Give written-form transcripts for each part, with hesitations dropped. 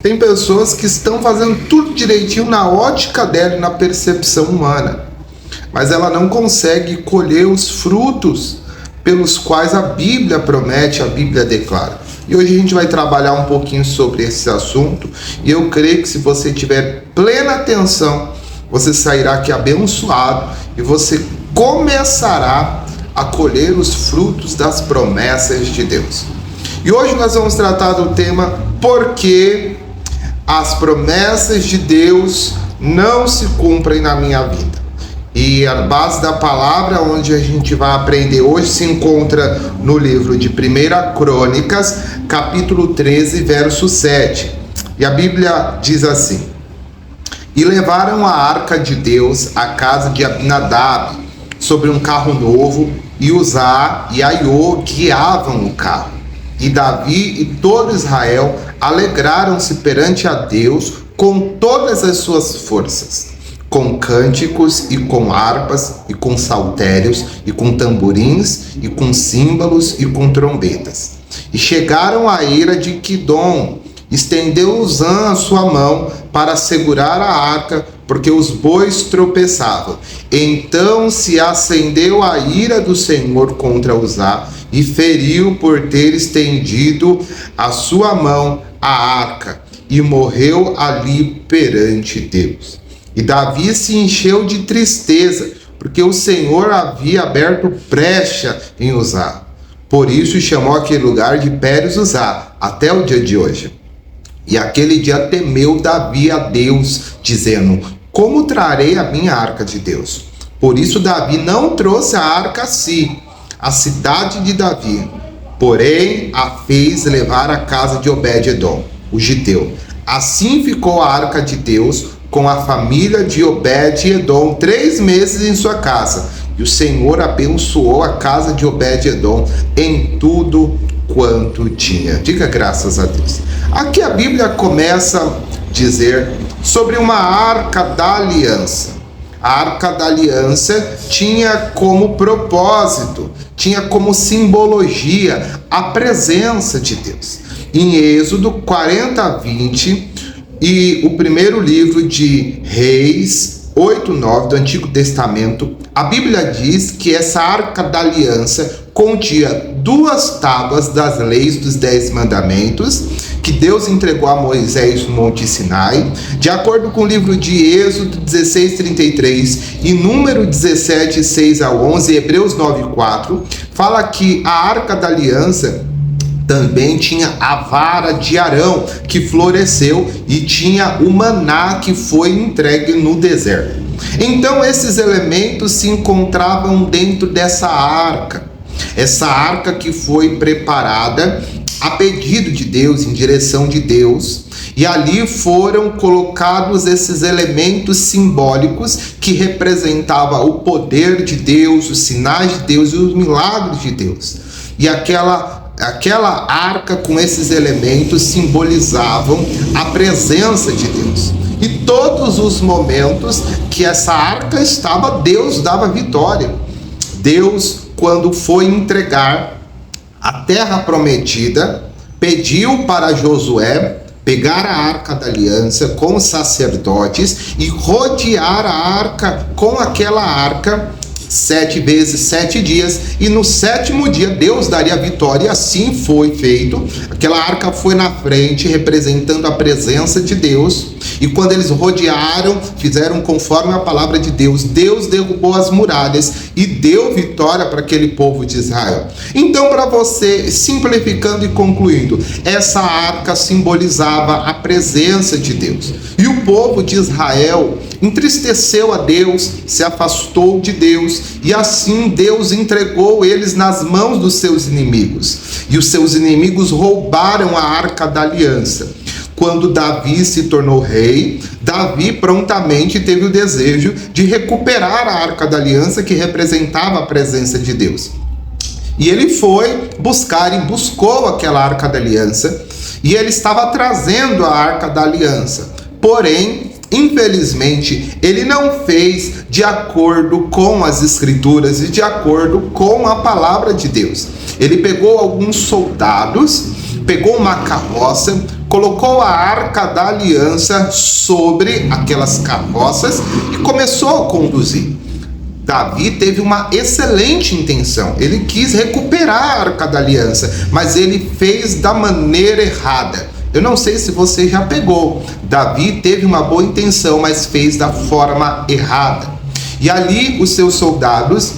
Tem pessoas que estão fazendo tudo direitinho na ótica dela e na percepção humana, mas ela não consegue colher os frutos pelos quais a Bíblia promete, a Bíblia declara. E hoje a gente vai trabalhar um pouquinho sobre esse assunto, e eu creio que se você tiver plena atenção, você sairá aqui abençoado e você começará a colher os frutos das promessas de Deus. E hoje nós vamos tratar do tema por que as promessas de Deus não se cumprem na minha vida. E a base da palavra onde a gente vai aprender hoje se encontra no livro de 1 Crônicas, capítulo 13, verso 7. E a Bíblia diz assim: E levaram a arca de Deus à casa de Abinadab sobre um carro novo, e Uzá e Aiô guiavam o carro. E Davi e todo Israel alegraram-se perante a Deus com todas as suas forças, com cânticos e com harpas e com saltérios e com tamborins e com símbolos e com trombetas. E chegaram à eira de Quidom. Estendeu Uzã a sua mão para segurar a arca, porque os bois tropeçavam. Então se acendeu a ira do Senhor contra Uzá, e feriu por ter estendido a sua mão à arca, e morreu ali perante Deus. E Davi se encheu de tristeza, porque o Senhor havia aberto brecha em Uzá. Por isso chamou aquele lugar de Pérez Uzá, até o dia de hoje. E aquele dia temeu Davi a Deus, dizendo: Como trarei a minha arca de Deus? Por isso Davi não trouxe a arca a si, a cidade de Davi, porém a fez levar à casa de Obed-edom, o giteu. Assim ficou a arca de Deus com a família de Obed-edom 3 meses em sua casa. E o Senhor abençoou a casa de Obed-edom em tudo quanto tinha. Diga graças a Deus. Aqui a Bíblia começa a dizer sobre uma arca da aliança. A arca da aliança tinha como propósito, tinha como simbologia a presença de Deus. Em Êxodo 40:20 e o primeiro livro de Reis 8:9 do Antigo Testamento, a Bíblia diz que essa arca da aliança continha 2 tábuas das leis dos 10 mandamentos que Deus entregou a Moisés no Monte Sinai. De acordo com o livro de Êxodo 16:33 e Número 17, 6 a 11, Hebreus 9:4, fala que a arca da aliança também tinha a vara de Arão que floresceu e tinha o maná que foi entregue no deserto. Então esses elementos se encontravam dentro dessa arca. Essa arca que foi preparada a pedido de Deus, em direção de Deus, e ali foram colocados esses elementos simbólicos que representavam o poder de Deus, os sinais de Deus e os milagres de Deus. E aquela arca com esses elementos simbolizavam a presença de Deus. E todos os momentos que essa arca estava, Deus dava vitória. Deus, quando foi entregar a terra prometida, pediu para Josué pegar a arca da aliança com os sacerdotes e rodear a arca com aquela arca 7 vezes 7 dias, e no 7º dia Deus daria a vitória, e assim foi feito. Aquela arca foi na frente, representando a presença de Deus, e quando eles rodearam, fizeram conforme a palavra de Deus, Deus derrubou as muralhas e deu vitória para aquele povo de Israel. Então, para você, simplificando e concluindo, essa arca simbolizava a presença de Deus, e o povo de Israel entristeceu a Deus, se afastou de Deus, e assim Deus entregou eles nas mãos dos seus inimigos, e os seus inimigos roubaram a arca da aliança. Quando Davi se tornou rei, Davi prontamente teve o desejo de recuperar a arca da aliança que representava a presença de Deus. E ele foi buscar e buscou aquela arca da aliança, e ele estava trazendo a arca da aliança. Porém, infelizmente, ele não fez de acordo com as escrituras e de acordo com a palavra de Deus. Ele pegou alguns soldados, pegou uma carroça, colocou a Arca da Aliança sobre aquelas carroças e começou a conduzir. Davi teve uma excelente intenção, ele quis recuperar a Arca da Aliança, mas ele fez da maneira errada. Eu não sei se você já pegou, Davi teve uma boa intenção, mas fez da forma errada. E ali os seus soldados,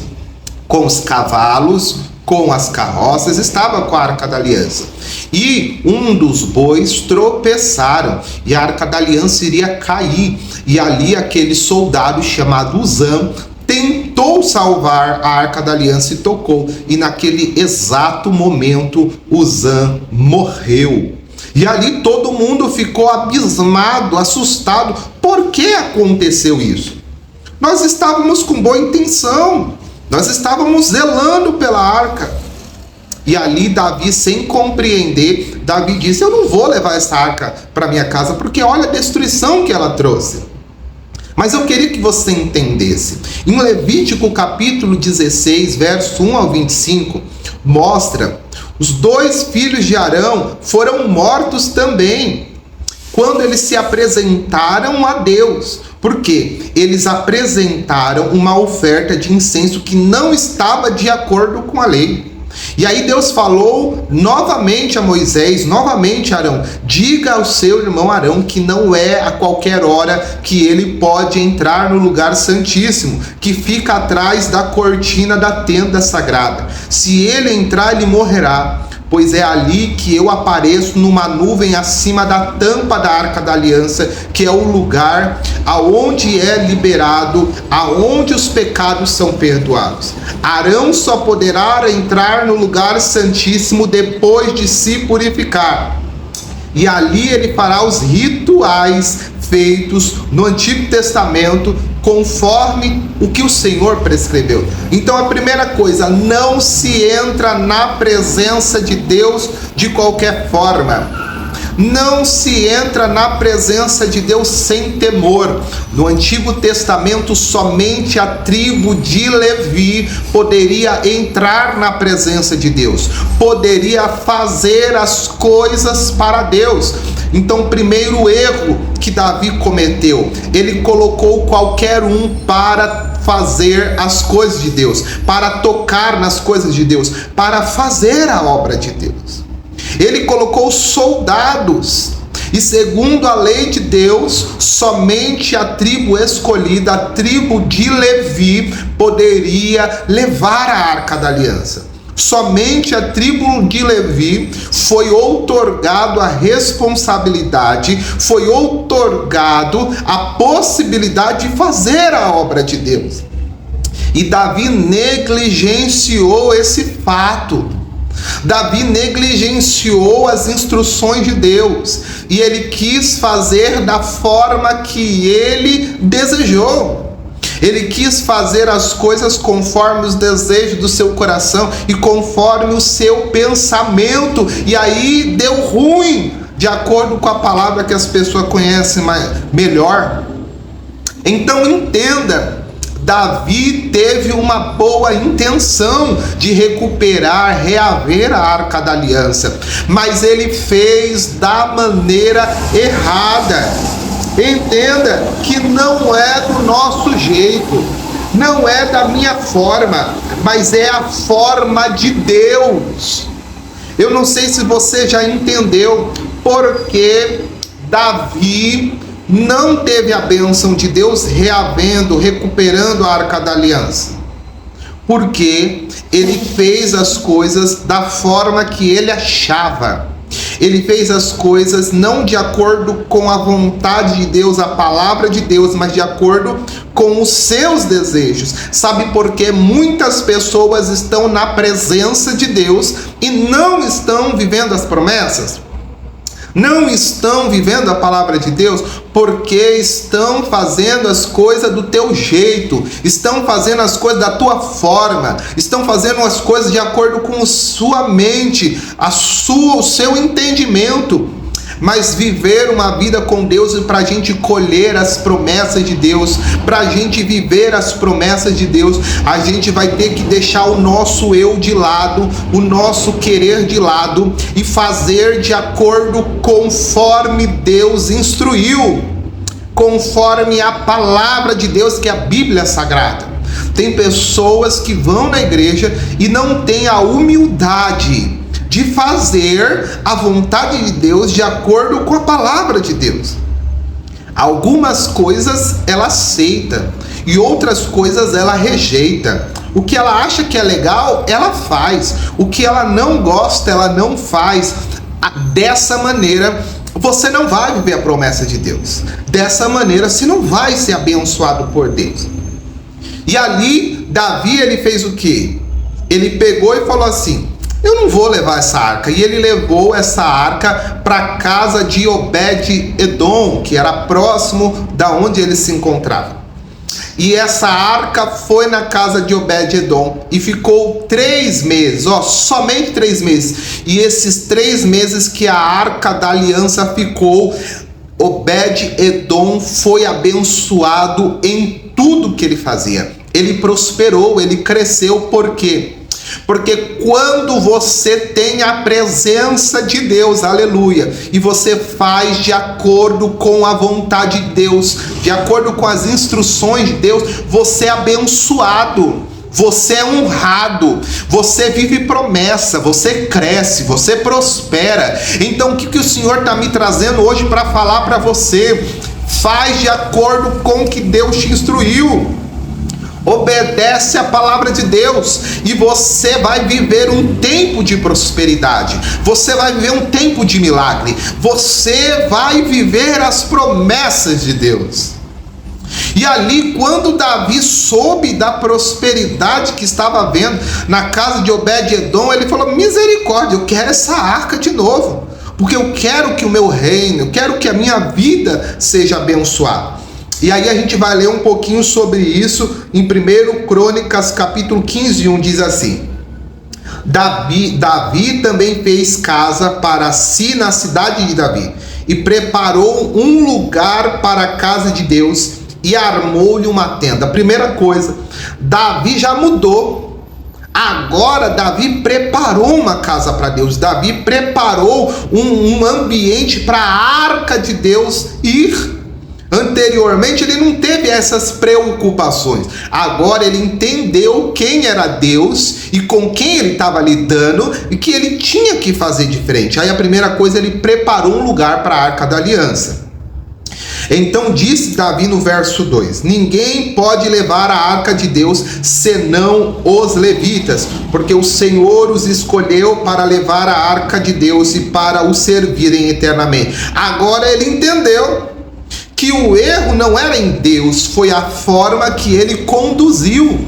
com os cavalos, com as carroças, estavam com a Arca da Aliança. E um dos bois tropeçaram, e a Arca da Aliança iria cair. E ali aquele soldado chamado Uzã tentou salvar a Arca da Aliança e tocou. E naquele exato momento, Uzã morreu. E ali todo mundo ficou abismado, assustado. Por que aconteceu isso? Nós estávamos com boa intenção. Nós estávamos zelando pela arca. E ali Davi, sem compreender, Davi disse: eu não vou levar essa arca para minha casa, porque olha a destruição que ela trouxe. Mas eu queria que você entendesse. Em Levítico capítulo 16, verso 1 ao 25, mostra: os 2 filhos de Arão foram mortos também, quando eles se apresentaram a Deus. Porque eles apresentaram uma oferta de incenso que não estava de acordo com a lei. E aí Deus falou novamente a Moisés, novamente a Arão: diga ao seu irmão Arão que não é a qualquer hora que ele pode entrar no lugar santíssimo, que fica atrás da cortina da tenda sagrada. Se ele entrar, ele morrerá. Pois é ali que eu apareço numa nuvem acima da tampa da Arca da Aliança, que é o lugar aonde é liberado, aonde os pecados são perdoados. Arão só poderá entrar no lugar santíssimo depois de se purificar. E ali ele fará os rituais feitos no Antigo Testamento, conforme o que o Senhor prescreveu. Então a primeira coisa, não se entra na presença de Deus de qualquer forma. Não se entra na presença de Deus sem temor. No Antigo Testamento, somente a tribo de Levi poderia entrar na presença de Deus, poderia fazer as coisas para Deus. Então, o primeiro erro que Davi cometeu, ele colocou qualquer um para fazer as coisas de Deus, para tocar nas coisas de Deus, para fazer a obra de Deus. Ele colocou soldados, e segundo a lei de Deus, somente a tribo escolhida, a tribo de Levi, poderia levar a Arca da Aliança. Somente a tribo de Levi foi outorgado a responsabilidade, foi outorgado a possibilidade de fazer a obra de Deus. E Davi negligenciou esse fato. Davi negligenciou as instruções de Deus e ele quis fazer da forma que ele desejou. Ele quis fazer as coisas conforme os desejos do seu coração e conforme o seu pensamento, e aí deu ruim, de acordo com a palavra que as pessoas conhecem melhor. Então entenda, Davi teve uma boa intenção de recuperar, reaver a Arca da Aliança, mas ele fez da maneira errada. Entenda que não é do nosso jeito, não é da minha forma, mas é a forma de Deus. Eu não sei se você já entendeu porque Davi não teve a bênção de Deus reavendo, recuperando a Arca da Aliança. Porque ele fez as coisas da forma que ele achava. Ele fez as coisas não de acordo com a vontade de Deus, a palavra de Deus, mas de acordo com os seus desejos. Sabe por que muitas pessoas estão na presença de Deus e não estão vivendo as promessas? Não estão vivendo a palavra de Deus porque estão fazendo as coisas do teu jeito, estão fazendo as coisas da tua forma, estão fazendo as coisas de acordo com a sua mente, o seu entendimento. mas viver uma vida com Deus, e para a gente colher as promessas de Deus, para a gente viver as promessas de Deus, a gente vai ter que deixar o nosso eu de lado, o nosso querer de lado, e fazer de acordo conforme Deus instruiu, conforme a palavra de Deus, que é a Bíblia Sagrada. Tem pessoas que vão na igreja e não têm a humildade de fazer a vontade de Deus de acordo com a palavra de Deus. Algumas coisas ela aceita e outras coisas ela rejeita. O que ela acha que é legal, ela faz. O que ela não gosta, ela não faz. Dessa maneira, você não vai viver a promessa de Deus. Dessa maneira, você não vai ser abençoado por Deus. E ali, Davi, ele fez o quê? Ele pegou e falou assim: eu não vou levar essa arca. E ele levou essa arca para a casa de Obed-Edom, que era próximo da onde ele se encontrava. E essa arca foi na casa de Obed-Edom e ficou 3 meses, somente 3 meses. E esses 3 meses que a arca da aliança ficou, Obed-Edom foi abençoado em tudo que ele fazia. Ele prosperou, ele cresceu. Por quê? Porque quando você tem a presença de Deus, aleluia, e você faz de acordo com a vontade de Deus, de acordo com as instruções de Deus, você é abençoado, você é honrado, você vive promessa, você cresce, você prospera. Então o que o Senhor está me trazendo hoje para falar para você? Faz de acordo com o que Deus te instruiu. Obedece a palavra de Deus e você vai viver um tempo de prosperidade, você vai viver um tempo de milagre, você vai viver as promessas de Deus. E ali, quando Davi soube da prosperidade que estava havendo na casa de Obed-Edom, ele falou: misericórdia, eu quero essa arca de novo, porque eu quero que o meu reino, eu quero que a minha vida seja abençoada. E aí a gente vai ler um pouquinho sobre isso em 1 Crônicas capítulo 15:1, diz assim: Davi também fez casa para si na cidade de Davi, e preparou um lugar para a casa de Deus, e armou-lhe uma tenda. Primeira coisa, Davi já mudou. Agora Davi preparou uma casa para Deus. Davi preparou um ambiente para a arca de Deus ir. Anteriormente ele não teve essas preocupações. Agora ele entendeu quem era Deus e com quem ele estava lidando e que ele tinha que fazer diferente. Aí a primeira coisa, ele preparou um lugar para a arca da aliança. Então disse Davi no verso 2: ninguém pode levar a arca de Deus senão os levitas, porque o Senhor os escolheu para levar a arca de Deus e para o servirem eternamente. Agora ele entendeu que o erro não era em Deus, foi a forma que ele conduziu.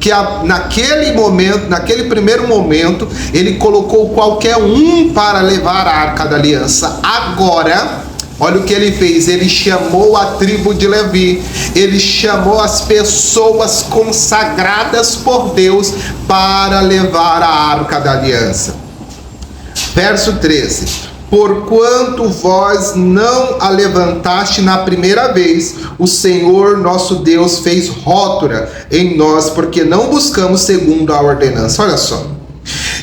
Que naquele momento, naquele primeiro momento, ele colocou qualquer um para levar a arca da aliança. Agora, olha o que ele fez: ele chamou a tribo de Levi, ele chamou as pessoas consagradas por Deus para levar a arca da aliança. Verso 13: porquanto vós não a levantaste na primeira vez, o Senhor nosso Deus fez rótura em nós, porque não buscamos segundo a ordenança. Olha só,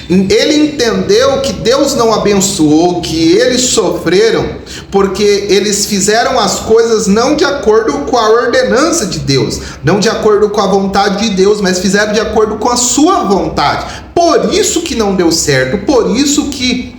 ele entendeu que Deus não abençoou, que eles sofreram, porque eles fizeram as coisas não de acordo com a ordenança de Deus, não de acordo com a vontade de Deus, mas fizeram de acordo com a sua vontade. Por isso que não deu certo, por isso que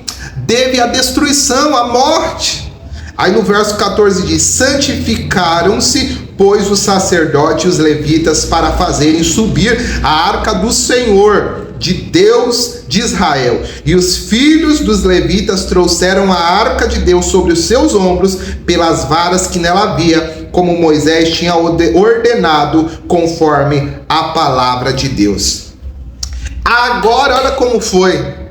teve a destruição, a morte. Aí no verso 14 diz: santificaram-se, pois, os sacerdotes e os levitas para fazerem subir a arca do Senhor, de Deus de Israel. E os filhos dos levitas trouxeram a arca de Deus sobre os seus ombros, pelas varas que nela havia, como Moisés tinha ordenado, conforme a palavra de Deus. Agora olha como foi.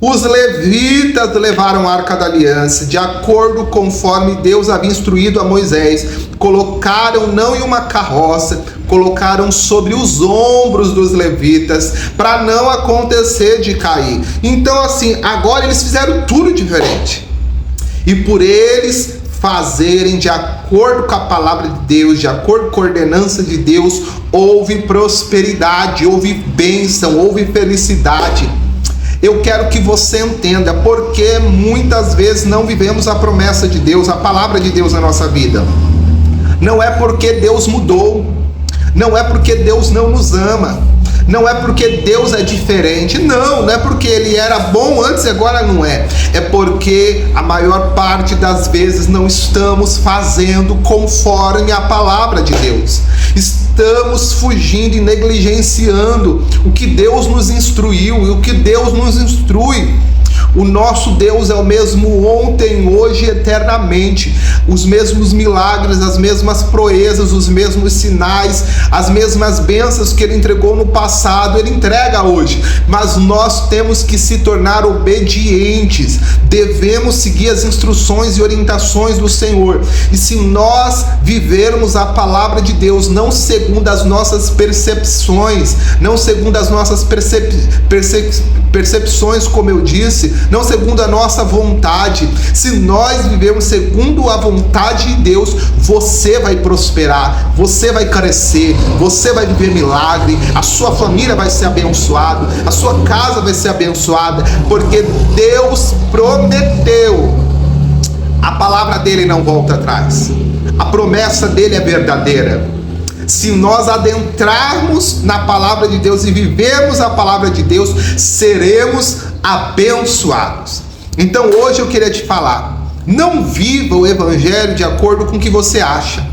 Os levitas levaram a arca da aliança, de acordo conforme Deus havia instruído a Moisés. Colocaram não em uma carroça, colocaram sobre os ombros dos levitas, para não acontecer de cair. Então assim, agora eles fizeram tudo diferente. e por eles fazerem de acordo com a palavra de Deus, de acordo com a ordenança de Deus, houve prosperidade, houve bênção, houve felicidade. Eu quero que você entenda porque muitas vezes não vivemos a promessa de Deus, a palavra de Deus na nossa vida. Não é porque Deus mudou, não é porque Deus não nos ama, não é porque Deus é diferente, não é porque Ele era bom antes e agora não é. É porque a maior parte das vezes não estamos fazendo conforme a palavra de Deus. Estamos fugindo e negligenciando o que Deus nos instruiu e o que Deus nos instrui. O nosso Deus é o mesmo ontem, hoje e eternamente. Os mesmos milagres, as mesmas proezas, os mesmos sinais, as mesmas bênçãos que Ele entregou no passado, Ele entrega hoje. Mas nós temos que se tornar obedientes. Devemos seguir as instruções e orientações do Senhor. E se nós vivermos a palavra de Deus, não segundo as nossas percepções, não segundo as nossas percepções, como eu disse, não segundo a nossa vontade, se nós vivermos segundo a vontade de Deus, você vai prosperar, você vai crescer, você vai viver milagre, a sua família vai ser abençoada, a sua casa vai ser abençoada, porque Deus prometeu. A palavra dele não volta atrás, a promessa dele é verdadeira. Se nós adentrarmos na palavra de Deus e vivermos a palavra de Deus, seremos abençoados. Então hoje eu queria te falar, não viva o evangelho de acordo com o que você acha.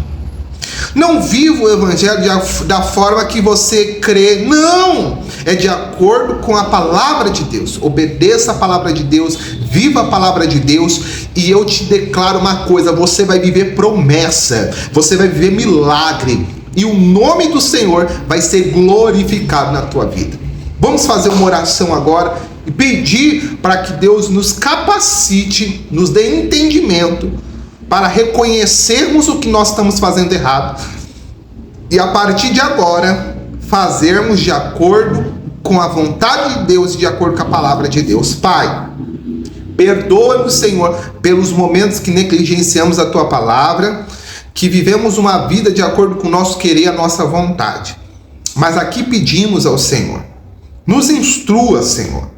Não viva o evangelho da forma que você crê. Não! É de acordo com a palavra de Deus. Obedeça a palavra de Deus, viva a palavra de Deus, e eu te declaro uma coisa, você vai viver promessa, você vai viver milagre, e o nome do Senhor vai ser glorificado na tua vida. Vamos fazer uma oração agora e pedir para que Deus nos capacite, nos dê entendimento para reconhecermos o que nós estamos fazendo errado e a partir de agora fazermos de acordo com a vontade de Deus e de acordo com a palavra de Deus. Pai, perdoa-nos, Senhor, pelos momentos que negligenciamos a tua palavra, que vivemos uma vida de acordo com o nosso querer e a nossa vontade. Mas aqui pedimos ao Senhor, nos instrua, Senhor,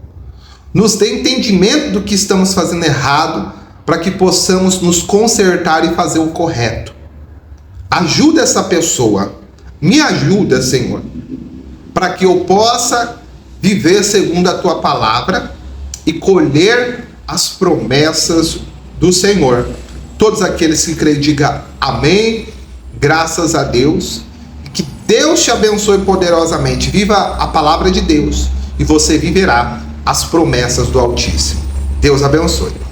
nos dê entendimento do que estamos fazendo errado, para que possamos nos consertar e fazer o correto. Ajuda essa pessoa, me ajuda, Senhor, para que eu possa viver segundo a tua palavra e colher as promessas do Senhor. Todos aqueles que creem, digam amém, graças a Deus, que Deus te abençoe poderosamente. Viva a palavra de Deus e você viverá as promessas do Altíssimo. Deus abençoe.